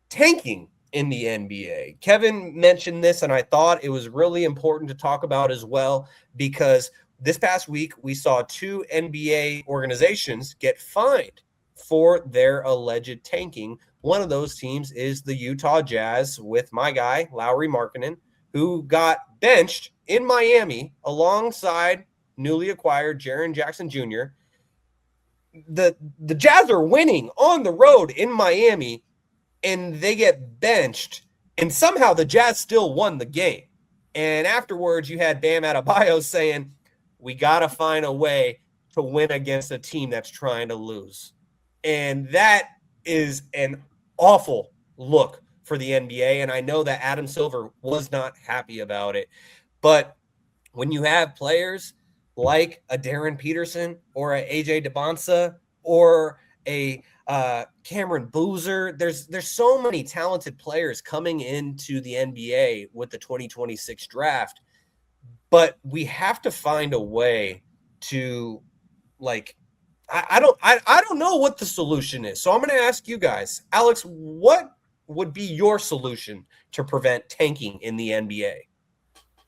tanking in the NBA. Kevin mentioned this, and I thought it was really important to talk about as well, because this past week we saw two NBA organizations get fined for their alleged tanking. One of those teams is the Utah Jazz with my guy, Lauri Markkanen, who got benched in Miami alongside newly acquired Jaren Jackson Jr. The Jazz are winning on the road in Miami, and they get benched, and somehow the Jazz still won the game. And afterwards, you had Bam Adebayo saying, we got to find a way to win against a team that's trying to lose. And that is an awful look for the NBA, and I know that Adam Silver was not happy about it. But when you have players like a Darren Peterson or a AJ DeBonsa or a Cameron Boozer, there's so many talented players coming into the NBA with the 2026 draft, but we have to find a way to, like, I don't know what the solution is. So I'm going to ask you guys, Alex, what would be your solution to prevent tanking in the NBA?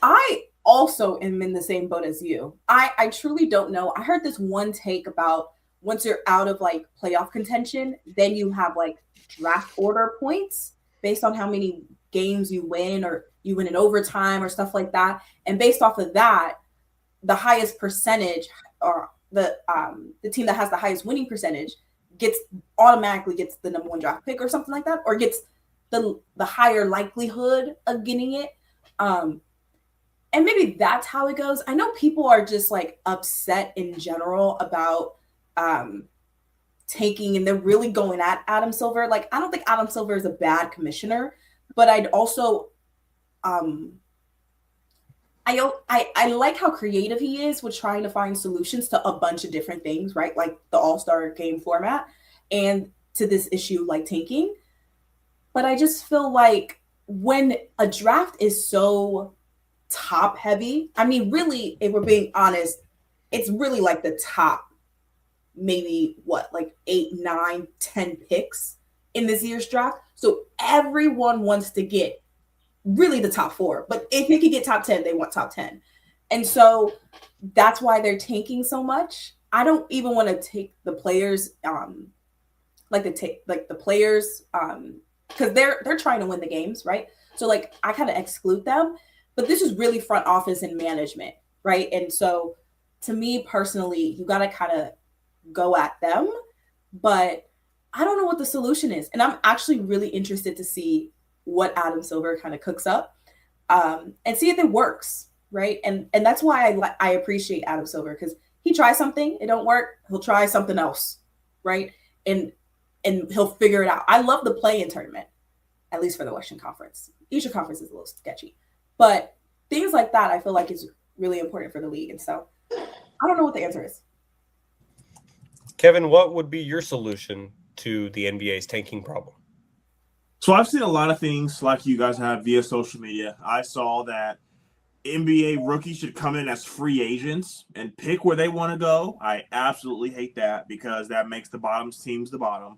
I also am in the same boat as you. I truly don't know. I heard this one take about once you're out of like playoff contention, then you have like draft order points based on how many games you win, or you win in overtime or stuff like that. And based off of that, the highest percentage, or the team that has the highest winning percentage automatically gets the number one draft pick or something like that, or gets the higher likelihood of getting it. And maybe that's how it goes. I know people are just like upset in general about tanking, and they're really going at Adam Silver. Like, I don't think Adam Silver is a bad commissioner, but I'd also I like how creative he is with trying to find solutions to a bunch of different things, right? Like the All-Star game format and to this issue like tanking. But I just feel like when a draft is so top heavy, I mean, really, if we're being honest, it's really like the top maybe like 8, 9, 10 picks in this year's draft. So everyone wants to get really the top 4, but if they could get top 10, they want top 10. And so that's why they're tanking so much. I don't even want to take the players, the players, because they're trying to win the games, right? So like I kind of exclude them, but this is really front office and management, right? And so to me personally, you got to kind of go at them, but I don't know what the solution is. And I'm actually really interested to see what Adam Silver kind of cooks up, and see if it works, right? And that's why I appreciate Adam Silver, because he tries something, it don't work, he'll try something else, right? And he'll figure it out. I love the play-in tournament, at least for the Western Conference. Eastern Conference is a little sketchy, but things like that I feel like is really important for the league. And so I don't know what the answer is. Kevin, what would be your solution to the NBA's tanking problem? So I've seen a lot of things like you guys have via social media. I saw that NBA rookies should come in as free agents and pick where they want to go. I absolutely hate that, because that makes the bottom teams the bottom.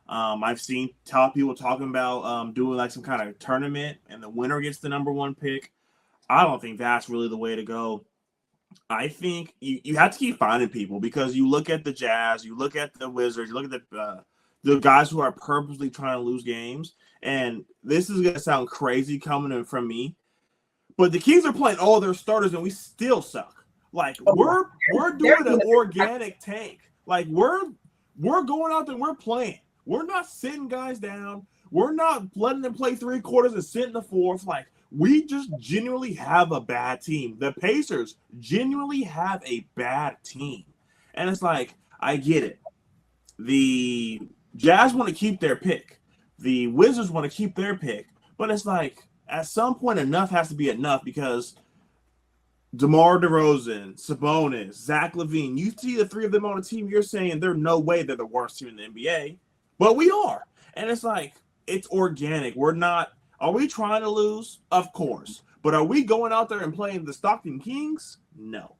I've seen top people talking about doing like some kind of tournament and the winner gets the number 1 pick. I don't think that's really the way to go. I think you have to keep finding people, because you look at the Jazz, you look at the Wizards, you look at the guys who are purposely trying to lose games. And this is going to sound crazy coming in from me, but the Kings are playing all their starters and we still suck. Like we're doing an organic tank. Like we're going out there and we're playing. We're not sitting guys down. We're not letting them play 3 quarters and sit in the 4th. Like we just genuinely have a bad team. The Pacers genuinely have a bad team. And it's like, I get it. The Jazz want to keep their pick. The Wizards want to keep their pick. But it's like, at some point, enough has to be enough, because DeMar DeRozan, Sabonis, Zach LaVine, you see the 3 of them on a team, you're saying there's no way they're the worst team in the NBA. But we are. And it's like, it's organic. We're not, are we trying to lose? Of course. But are we going out there and playing the Stockton Kings? No.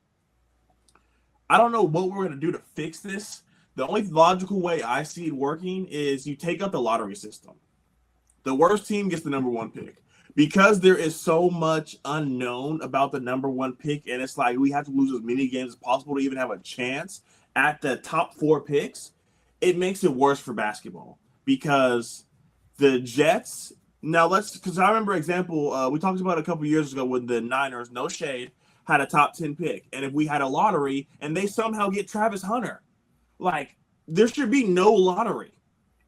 I don't know what we're going to do to fix this. The only logical way I see it working is you take out the lottery system. The worst team gets the number one pick. Because there is so much unknown about the number one pick, and it's like we have to lose as many games as possible to even have a chance at the top 4 picks, it makes it worse for basketball. Because the Jets, because I remember example, we talked about a couple years ago when the Niners, no shade, had a top 10 pick. And if we had a lottery and they somehow get Travis Hunter, like, there should be no lottery.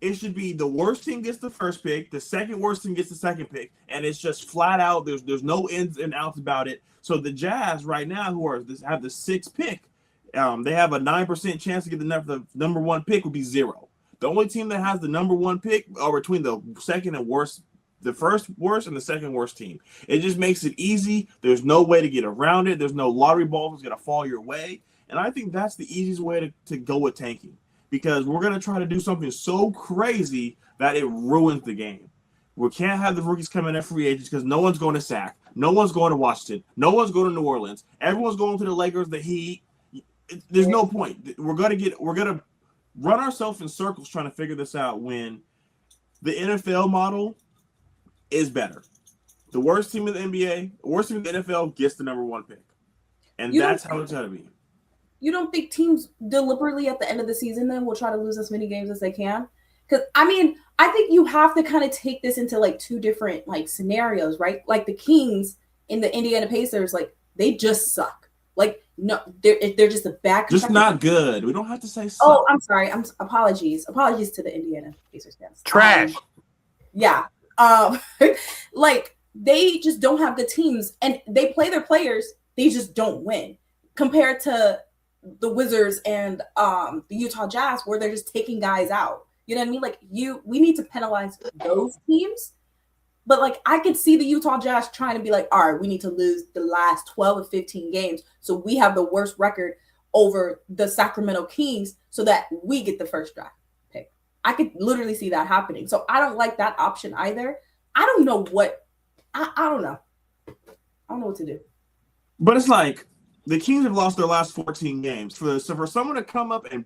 It should be the worst team gets the first pick, the second worst team gets the second pick, and it's just flat out. There's no ins and outs about it. So the Jazz right now, have the 6th pick, they have a 9% chance to get the number one pick would be 0. The only team that has the number one pick are between the second and worst, the first worst and the second worst team. It just makes it easy. There's no way to get around it. There's no lottery ball that's going to fall your way. And I think that's the easiest way to go with tanking. Because we're going to try to do something so crazy that it ruins the game. We can't have the rookies coming at free agents because no one's going to Sac. No one's going to Washington. No one's going to New Orleans. Everyone's going to the Lakers, the Heat. There's no point. We're going to run ourselves in circles trying to figure this out when the NFL model is better. The worst team in the NBA, the worst team in the NFL gets the number one pick. And that's how it's got to be. You don't think teams deliberately at the end of the season then will try to lose as many games as they can? Because, I mean, I think you have to kind of take this into, like, 2 different, like, scenarios, right? Like, the Kings and the Indiana Pacers, like, they just suck. Like, no, they're just a bad. Just not good. We don't have to say suck. Oh, I'm sorry. Apologies to the Indiana Pacers fans. Trash. Yeah. Like, they just don't have good teams. And they play their players. They just don't win. Compared to the Wizards and the Utah Jazz, where they're just taking guys out. You know what I mean? Like, we need to penalize those teams. But, like, I could see the Utah Jazz trying to be like, all right, we need to lose the last 12 or 15 games so we have the worst record over the Sacramento Kings so that we get the first draft pick. I could literally see that happening. So I don't like that option either. I don't know what – I don't know. I don't know what to do. But it's like, the Kings have lost their last 14 games. For someone to come up and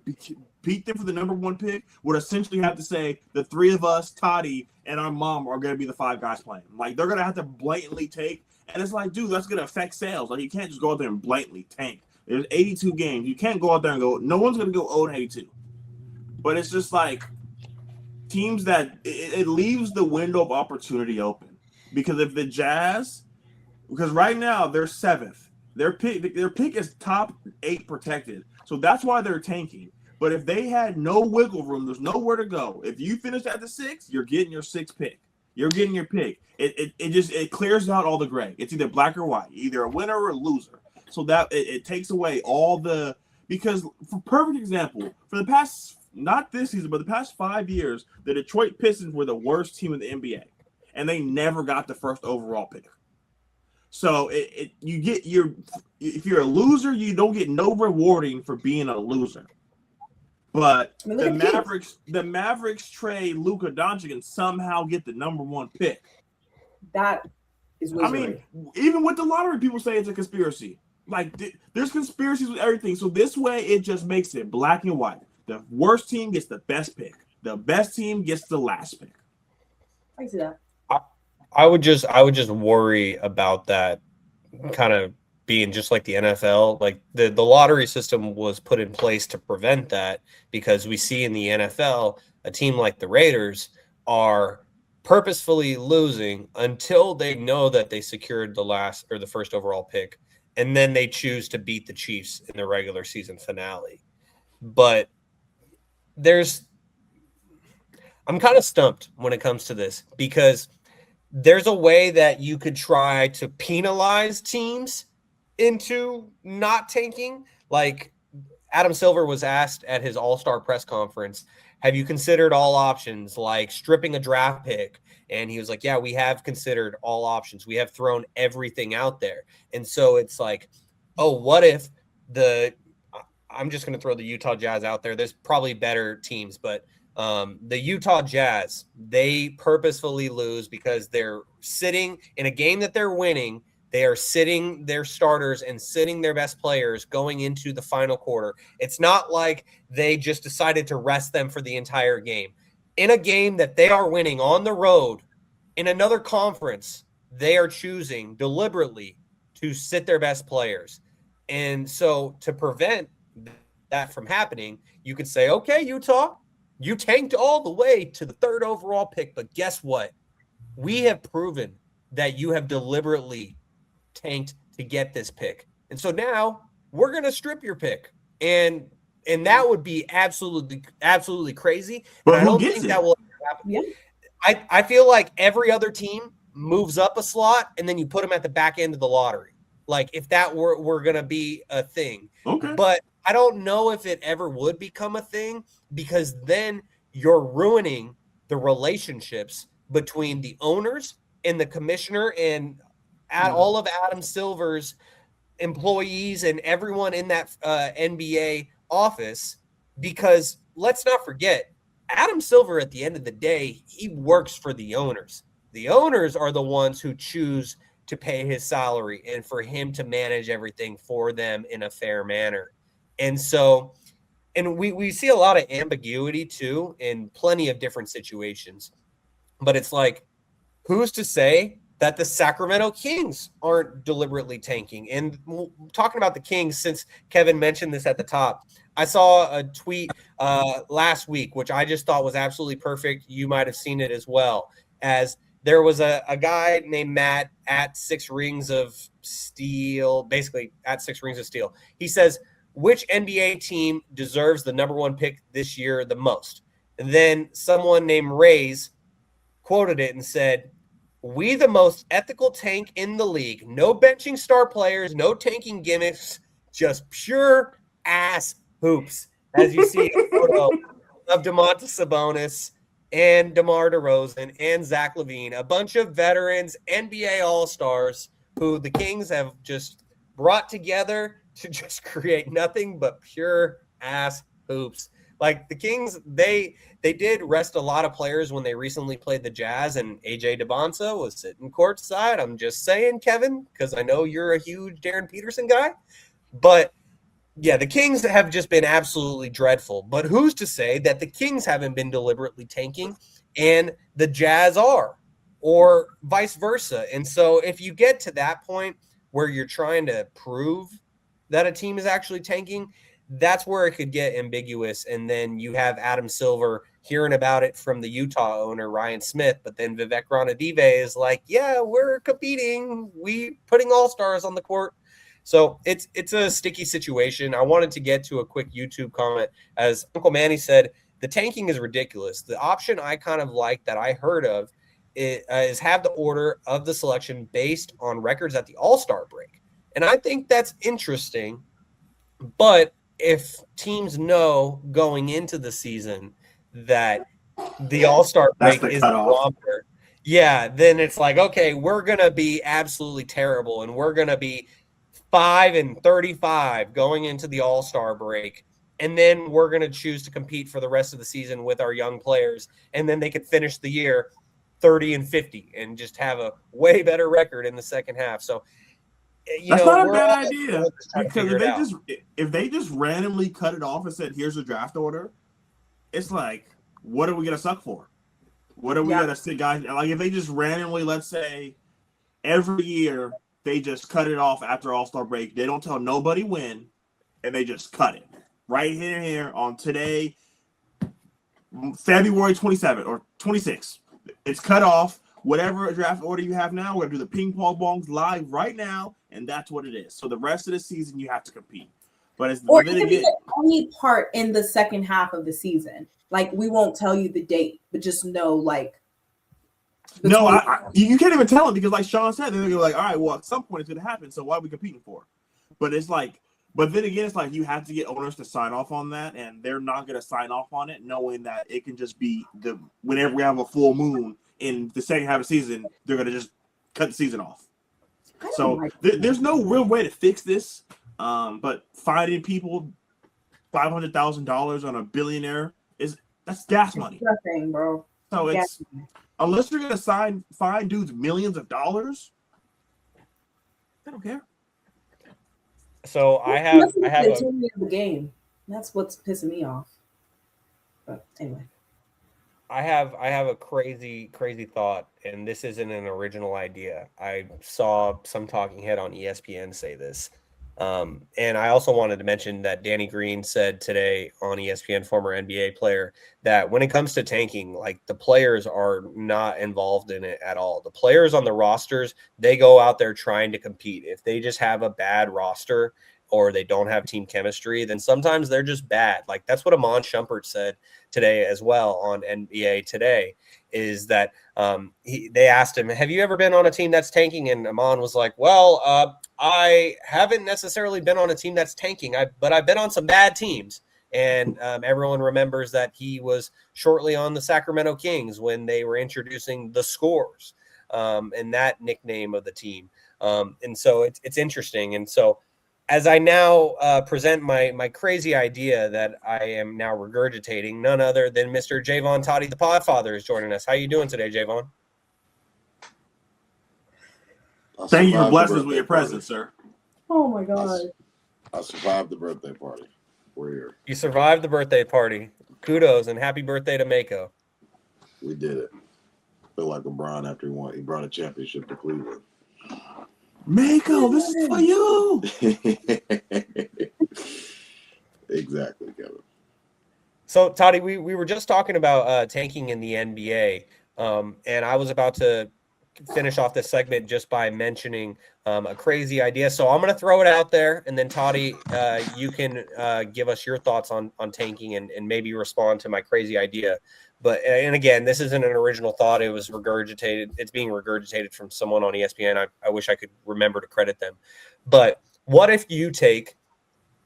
beat them for the number one pick would essentially have to say the 3 of us, Toddy, and our mom are going to be the 5 guys playing. Like, they're going to have to blatantly take. And it's like, dude, that's going to affect sales. Like, you can't just go out there and blatantly tank. There's 82 games. You can't go out there and go, no one's going to go 0-82. But it's just like teams that it leaves the window of opportunity open. Because if the Jazz, because right now they're 7th. Their pick is top 8 protected. So that's why they're tanking. But if they had no wiggle room, there's nowhere to go. If you finish at the 6th, you're getting your 6th pick. You're getting your pick. It clears out all the gray. It's either black or white, either a winner or a loser. So that it takes away all the, because for perfect example, for the past, not this season, but the past 5 years, the Detroit Pistons were the worst team in the NBA. And they never got the first overall pick. So if you're a loser, you don't get no rewarding for being a loser. But the Mavericks trade Luka Doncic and somehow get the number one pick. That is weird. I mean, even with the lottery, people say it's a conspiracy. Like, there's conspiracies with everything. So this way, it just makes it black and white. The worst team gets the best pick. The best team gets the last pick. I see that. I would just worry about that kind of being just like the NFL. Like the lottery system was put in place to prevent that, because we see in the NFL a team like the Raiders are purposefully losing until they know that they secured the last or the first overall pick, and then they choose to beat the Chiefs in the regular season finale. But I'm kind of stumped when it comes to this, because there's a way that you could try to penalize teams into not tanking. Like Adam Silver was asked at his All-Star press conference, have you considered all options, like stripping a draft pick? And he was like, yeah, we have considered all options. We have thrown everything out there. And so it's like, oh, what if I'm just going to throw the Utah Jazz out there. There's probably better teams, but the Utah Jazz, they purposefully lose because they're sitting in a game that they're winning. They are sitting their starters and sitting their best players going into the final quarter. It's not like they just decided to rest them for the entire game. In a game that they are winning on the road, In another conference, they are choosing deliberately to sit their best players. And so to prevent that from happening, you could say, okay, Utah, you tanked all the way to the 3rd overall pick, but guess what? We have proven that you have deliberately tanked to get this pick. And so now we're going to strip your pick. And that would be absolutely crazy. But And I who don't gets think it? that will happen. Yeah. I feel like every other team moves up a slot and then you put them at the back end of the lottery. Like if that were going to be a thing. Okay. But I don't know if it ever would become a thing, because then you're ruining the relationships between the owners and the commissioner and all of Adam Silver's employees and everyone in that NBA office. Because let's not forget, Adam Silver, at the end of the day, he works for the owners. The owners are the ones who choose to pay his salary and for him to manage everything for them in a fair manner. And so, and we see a lot of ambiguity too in plenty of different situations. But it's like, who's to say that the Sacramento Kings aren't deliberately tanking? And talking about the Kings, since Kevin mentioned this at the top, I saw a tweet last week, which I just thought was absolutely perfect. You might have seen it as well. As there was a guy named Matt at 6 Rings of Steel, basically at 6 Rings of Steel. He says, which NBA team deserves the #1 pick this year the most? And then someone named Rays quoted it and said, we the most ethical tank in the league. No benching star players, no tanking gimmicks, just pure ass hoops. As you see a photo of Domantas Sabonis and DeMar DeRozan and Zach LaVine, a bunch of veterans, NBA All-Stars who the Kings have just brought together to just create nothing but pure ass hoops. Like the Kings, they did rest a lot of players when they recently played the Jazz, and AJ DeBonsa was sitting courtside. I'm just saying, Kevin, because I know you're a huge Darren Peterson guy. But yeah, the Kings have just been absolutely dreadful. But who's to say that the Kings haven't been deliberately tanking and the Jazz are, or vice versa? And so if you get to that point where you're trying to prove that a team is actually tanking, that's where it could get ambiguous. And then you have Adam Silver hearing about it from the Utah owner, Ryan Smith. But then Vivek Ranadive is like, yeah, we're competing. We putting all-stars on the court. So it's a sticky situation. I wanted to get to a quick YouTube comment. As Uncle Manny said, the tanking is ridiculous. The option I kind of like that I heard of is have the order of the selection based on records at the All-Star break. And I think that's interesting. But if teams know going into the season that the All-Star break is longer, yeah, then it's like, okay, we're going to be absolutely terrible, and we're going to be 5-35 going into the All-Star break, and then we're going to choose to compete for the rest of the season with our young players, and then they could finish the year 30-50 and just have a way better record in the second half. So that's not a bad idea, because if they just randomly cut it off and said, here's the draft order, it's like, what are we going to suck for? What are we going to sit guys? Like if they just randomly, let's say every year they just cut it off after All-Star break, they don't tell nobody when, and they just cut it right here on today, February 27th or 26th. It's cut off. Whatever draft order you have now, we're going to do the ping pong bongs live right now, and that's what it is. So the rest of the season, you have to compete. But it could be the only part in the second half of the season. Like, we won't tell you the date, but just know, like. No, you can't even tell them, because like Shaun said, they're going to be like, all right, well, at some point it's going to happen, so what are we competing for? But it's like, but then again, it's like you have to get owners to sign off on that, and they're not going to sign off on it knowing that it can just be whenever we have a full moon in the second half of the season, they're going to just cut the season off. So there's no real way to fix this, but finding people $500,000 on a billionaire that's gas money. Nothing, bro. So it's unless you're going to find dudes millions of dollars, I don't care. So I have the game. That's what's pissing me off. But anyway. I have a crazy thought, and this isn't an original idea. I saw some talking head on ESPN say this. And I also wanted to mention that Danny Green said today on ESPN, former NBA player, that when it comes to tanking, like the players are not involved in it at all. The players on the rosters, they go out there trying to compete. If they just have a bad roster or they don't have team chemistry, then sometimes they're just bad. Like that's what Amon Shumpert said today as well on NBA Today, is that they asked him, have you ever been on a team that's tanking? And Amon was like, well, I haven't necessarily been on a team that's tanking, but I've been on some bad teams. And everyone remembers that he was shortly on the Sacramento Kings when they were introducing the Scores and that nickname of the team. And so it's interesting. And so as I now present my crazy idea that I am now regurgitating, none other than Mr. Jaevon Toddy, the Podfather, is joining us. How you doing today, Jaevon? Thank you for blessing us with your presence, sir. Oh my God. I survived the birthday party. We're here. You survived the birthday party. Kudos and happy birthday to Mako. We did it. Feel like LeBron after he won. He brought a championship to Cleveland. Mako, this is for you. Exactly, Kevin. So, Toddy, we were just talking about tanking in the NBA, and I was about to finish off this segment just by mentioning a crazy idea. So I'm going to throw it out there, and then Toddy, you can give us your thoughts on tanking and maybe respond to my crazy idea. But and again, this isn't an original thought. It was regurgitated. It's being regurgitated from someone on ESPN. I wish I could remember to credit them. But what if you take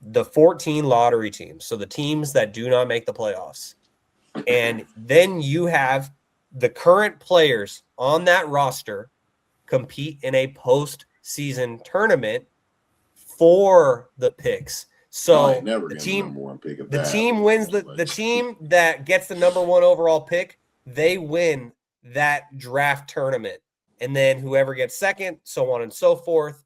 the 14 lottery teams, so the teams that do not make the playoffs, and then you have the current players on that roster compete in a postseason tournament for the picks. So the team wins the team that gets the number one overall pick, they win that draft tournament. And then whoever gets second, so on and so forth.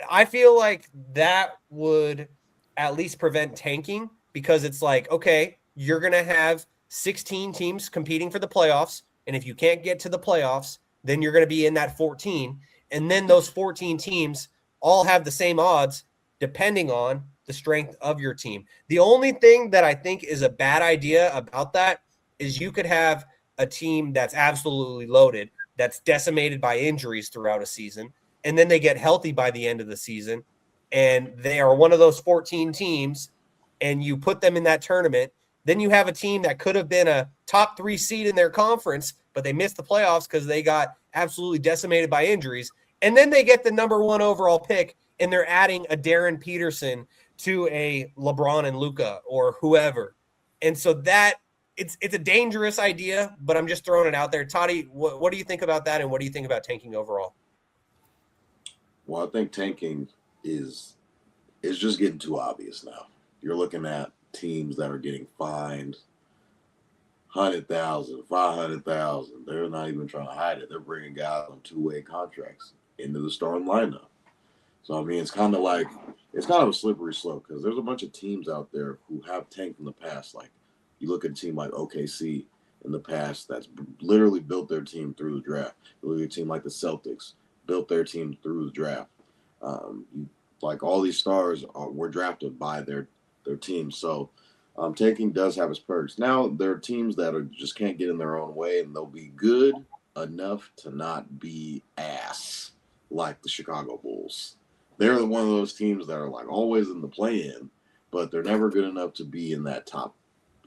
I feel like that would at least prevent tanking, because it's like, okay, you're going to have 16 teams competing for the playoffs. And if you can't get to the playoffs, then you're going to be in that 14. And then those 14 teams all have the same odds depending on the strength of your team. The only thing that I think is a bad idea about that is you could have a team that's absolutely loaded, that's decimated by injuries throughout a season, and then they get healthy by the end of the season, and they are one of those 14 teams, and you put them in that tournament. Then you have a team that could have been a top 3 seed in their conference, but they missed the playoffs because they got absolutely decimated by injuries. And then they get the number 1 overall pick, and they're adding a Darren Peterson to a LeBron and Luka or whoever. And so that it's a dangerous idea, but I'm just throwing it out there. Toddy, what do you think about that, and what do you think about tanking overall? Well, I think tanking is just getting too obvious now. You're looking at teams that are getting fined 100,000, 500,000. They're not even trying to hide it. They're bringing guys on 2-way contracts into the starting lineup. So, I mean, it's kind of a slippery slope, because there's a bunch of teams out there who have tanked in the past. Like, you look at a team like OKC in the past that's literally built their team through the draft. You look at a team like the Celtics, built their team through the draft. Like all these stars were drafted by their team. So tanking does have its perks. Now there are teams that just can't get in their own way, and they'll be good enough to not be ass, like the Chicago Bulls. They're one of those teams that are like always in the play-in, but they're never good enough to be in that top,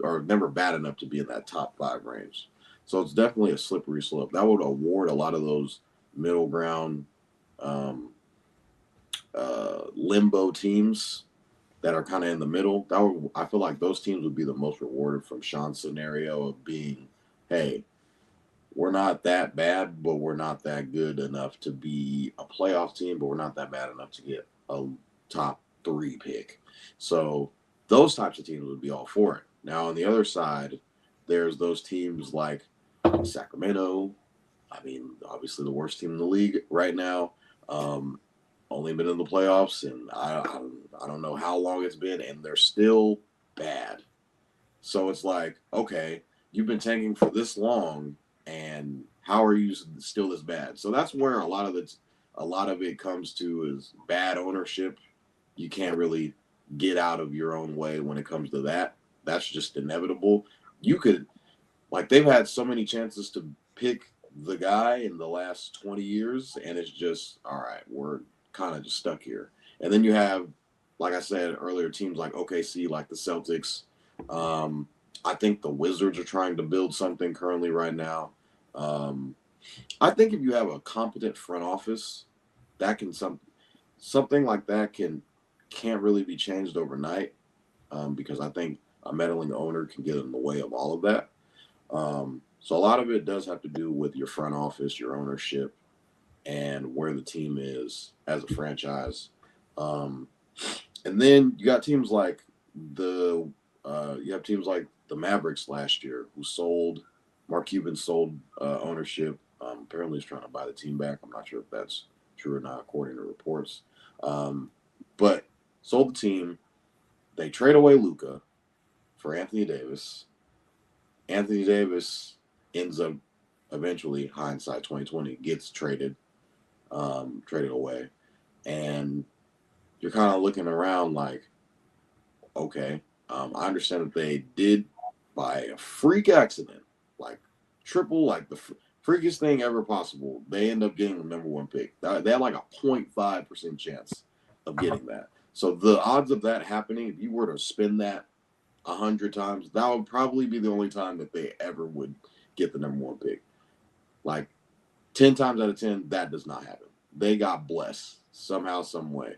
or never bad enough to be in that top 5 range. So it's definitely a slippery slope. That would award a lot of those middle ground limbo teams that are kind of in the middle. I feel like those teams would be the most rewarded from Shaun's scenario of being, hey, we're not that bad, but we're not that good enough to be a playoff team, but we're not that bad enough to get a top 3 pick. So those types of teams would be all for it. Now, on the other side, there's those teams like Sacramento. I mean, obviously the worst team in the league right now. Only been in the playoffs, and I don't know how long it's been, and they're still bad. So it's like, okay, you've been tanking for this long, and how are you still this bad? So that's where a lot of it comes to is bad ownership. You can't really get out of your own way when it comes to that. That's just inevitable. You could, like, they've had so many chances to pick the guy in the last 20 years, and it's just, all right, we're kind of just stuck here. And then you have, like I said earlier, teams like OKC, like the Celtics. I think the Wizards are trying to build something currently right now. I think if you have a competent front office, that can something like that can't really be changed overnight, because I think a meddling owner can get in the way of all of that. So a lot of it does have to do with your front office, your ownership, and where the team is as a franchise. And then you got teams like the Mavericks last year, who sold. Mark Cuban sold ownership. Apparently, he's trying to buy the team back. I'm not sure if that's true or not, according to reports. But sold the team. They trade away Luka for Anthony Davis. Anthony Davis ends up eventually, hindsight 2020, gets traded away. And you're kind of looking around like, okay, I understand that they did, by a freak accident, like triple, like the freakiest thing ever possible, they end up getting the number one pick. They had like a 0.5% chance of getting that. So the odds of that happening, if you were to spin that 100 times, that would probably be the only time that they ever would get the number one pick. Like 10 times out of 10, that does not happen. They got blessed somehow, some way,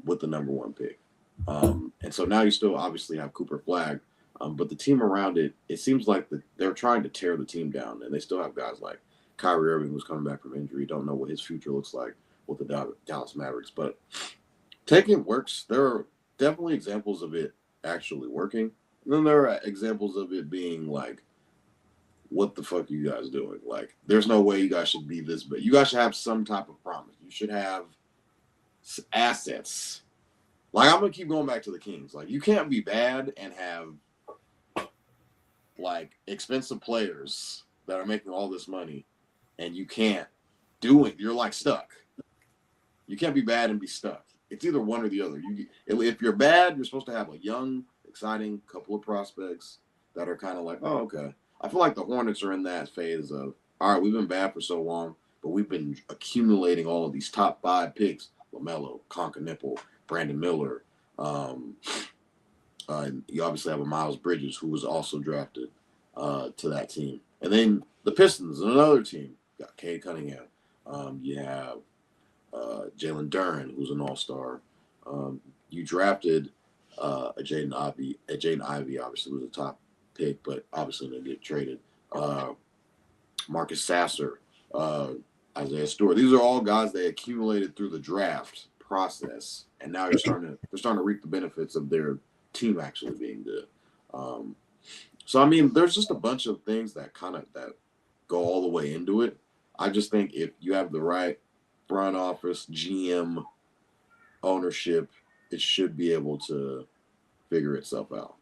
with the number one pick. And so now you still obviously have Cooper Flag, but the team around it, it seems like they're trying to tear the team down, and they still have guys like Kyrie Irving, who's coming back from injury. Don't know what his future looks like with the Dallas Mavericks, but taking works. There are definitely examples of it actually working. And then there are examples of it being like, what the fuck are you guys doing? Like, there's no way you guys should be this big. You guys should have some type of promise. You should have assets. Like, I'm going to keep going back to the Kings. Like, you can't be bad and have, like, expensive players that are making all this money, and you can't do it. You're, like, stuck. You can't be bad and be stuck. It's either one or the other. If you're bad, you're supposed to have a young, exciting couple of prospects that are kind of like, oh, okay. I feel like the Hornets are in that phase of, all right, we've been bad for so long, but we've been accumulating all of these top 5 picks: LaMelo, Conca-Nipple, Brandon Miller. And you obviously have a Miles Bridges, who was also drafted to that team. And then the Pistons, another team, got Cade Cunningham. You have Jalen Duren, who's an all-star. You drafted a Jaden Ivey, obviously, was a top pick, but obviously they get traded. Marcus Sasser, Isaiah Stewart. These are all guys they accumulated through the draft process, and now they're starting to reap the benefits of their team actually being good. So I mean, there's just a bunch of things that go all the way into it. I just think if you have the right front office, GM, ownership, it should be able to figure itself out.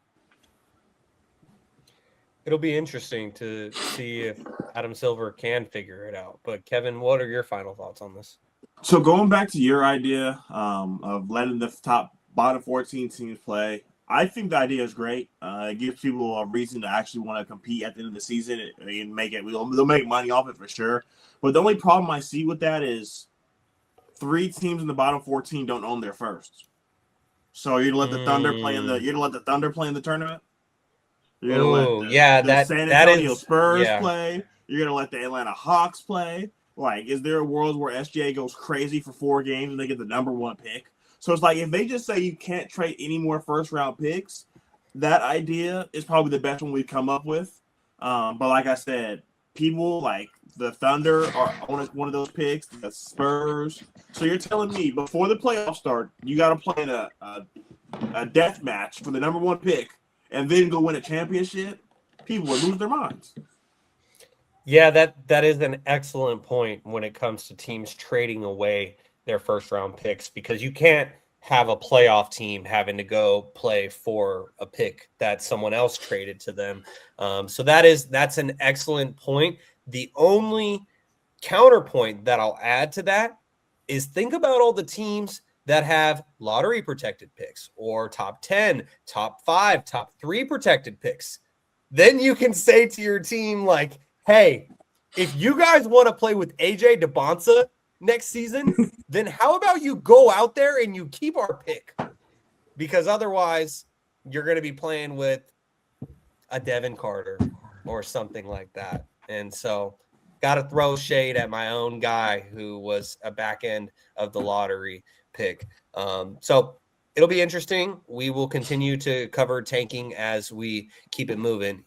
It'll be interesting to see if Adam Silver can figure it out. But Kevin, what are your final thoughts on this? So going back to your idea of letting the bottom 14 teams play, I think the idea is great. It gives people a reason to actually want to compete at the end of the season and make it. They'll make money off it for sure. But the only problem I see with that is 3 teams in the bottom 14 don't own their first. So you're gonna let the Thunder play in the tournament. You're gonna let the San Antonio Spurs play. You're gonna let the Atlanta Hawks play. Like, is there a world where SGA goes crazy for 4 games and they get the number 1 pick? So it's like, if they just say you can't trade any more first-round picks, that idea is probably the best one we've come up with. But like I said, people like the Thunder are on one of those picks, the Spurs. So you're telling me before the playoffs start, you got to play in a death match for the number 1 pick and then go win a championship? People would lose their minds. Yeah, that is an excellent point when it comes to teams trading away their first round picks, because you can't have a playoff team having to go play for a pick that someone else traded to them. So that's an excellent point. The only counterpoint that I'll add to that is think about all the teams that have lottery protected picks or top 10, top 5, top 3 protected picks. Then you can say to your team, like, hey, if you guys want to play with AJ DeBonsa next season, then how about you go out there and you keep our pick? Because otherwise you're going to be playing with a Devin Carter or something like that. And so got to throw shade at my own guy who was a back end of the lottery pick. So it'll be interesting. We will continue to cover tanking as we keep it moving.